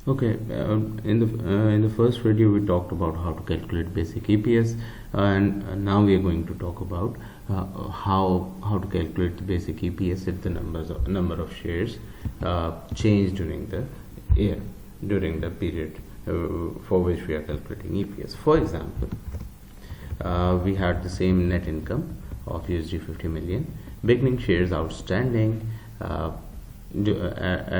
Okay, in the first video we talked about how to calculate basic EPS, and now we are going to talk about how to calculate the basic EPS if the number of shares change during the year, during the period for which we are calculating EPS. For example, we had the same net income of USD 50 million, beginning shares outstanding at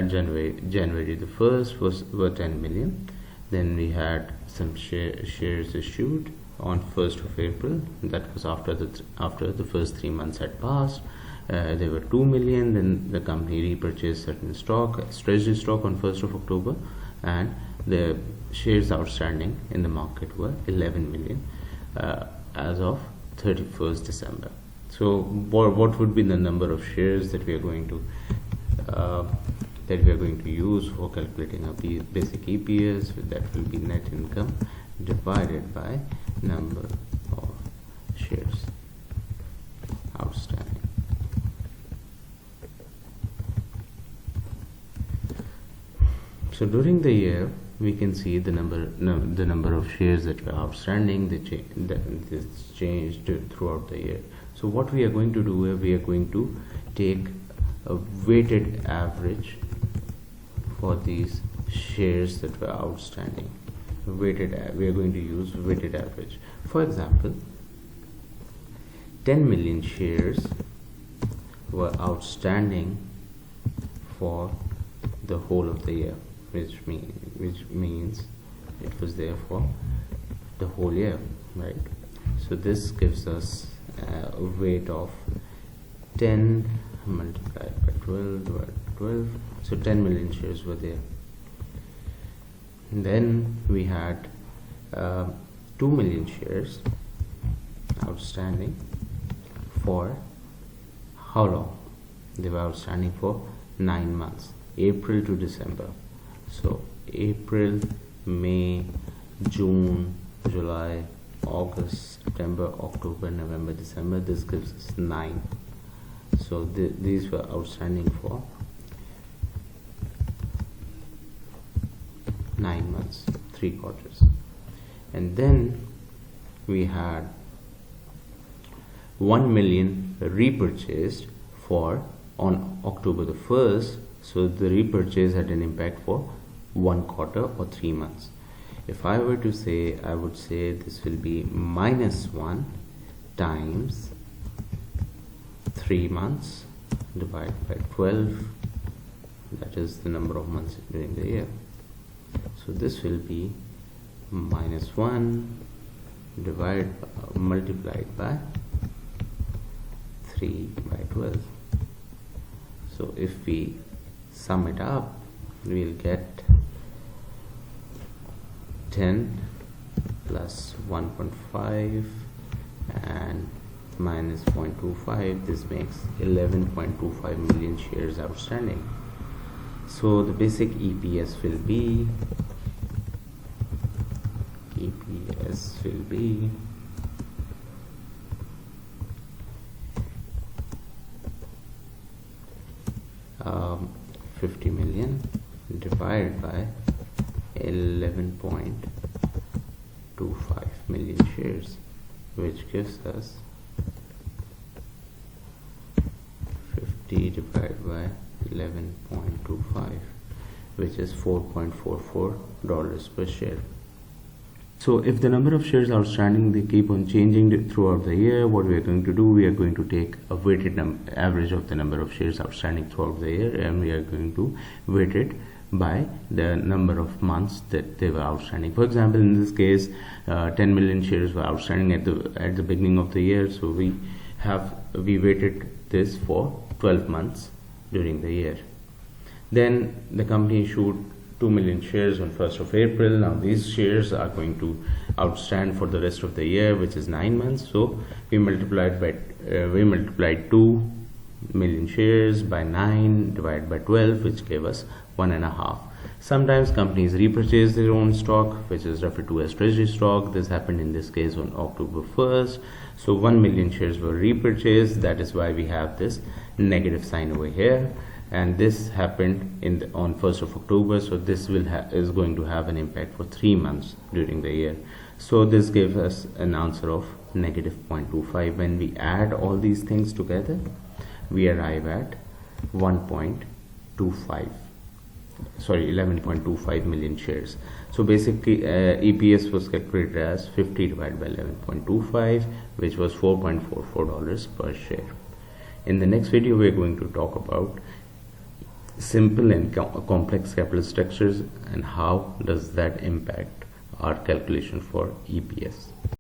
January the 1st were 10 million. Then we had some shares issued on 1st of April. That was after the first 3 months had passed. There were 2 million. Then the company repurchased certain stock, treasury stock, on 1st of October, and the shares outstanding in the market were 11 million as of 31st December. So what would be the number of shares that we are going to use for calculating our basic EPS? That will be net income divided by number of shares outstanding. So during the year, we can see the number of shares that were outstanding. That is changed throughout the year. So what we are going to do, we are going to take a weighted average for these shares that were outstanding. We are going to use weighted average. For example, 10 million shares were outstanding for the whole of the year, which means it was there for the whole year, right? So this gives us a weight of 10 multiplied by 12 divided by 12. So 10 million shares were there. And then we had 2 million shares outstanding for how long? They were outstanding for 9 months, April to December. So April, May, June, July, August, September, October, November, December. This gives us 9. So these were outstanding for 9 months, 3 quarters. And then we had 1 million repurchased on October the 1st. So the repurchase had an impact for 1 quarter or 3 months. If I were to say, I would say this will be -1 times 3 months divided by 12. That is the number of months during the year. So this will be -1 multiplied by 3 by 12. So if we sum it up, we'll get 10 plus 1.5 and minus 0.25. This makes 11.25 million shares outstanding. So the basic EPS will be 50 million divided by 11.25 million shares, which gives us 50 divided by 11.25, which is $4.44 per share. So if the number of shares outstanding, they keep on changing throughout the year, what we are going to do, we are going to take a weighted average of the number of shares outstanding throughout the year, and we are going to weight it by the number of months that they were outstanding. For example, in this case, 10 million shares were outstanding at the beginning of the year, so we weighted this for 12 months during the year. Then the company issued 2 million shares on 1st of April. Now these shares are going to outstand for the rest of the year, which is 9 months. So we multiplied 2 million shares by 9 divided by 12, which gave us 1.5. Sometimes companies repurchase their own stock, which is referred to as treasury stock. This happened in this case on October 1st. So 1 million shares were repurchased. That is why we have this negative sign over here. and this happened on 1st of October, so this is going to have an impact for 3 months during the year. So this gives us an answer of negative 0.25. When we add all these things together, we arrive at 11.25 million shares. So basically EPS was calculated as 50 divided by 11.25, which was $4.44 per share. In the next video, we are going to talk about simple and complex capital structures and how does that impact our calculation for EPS.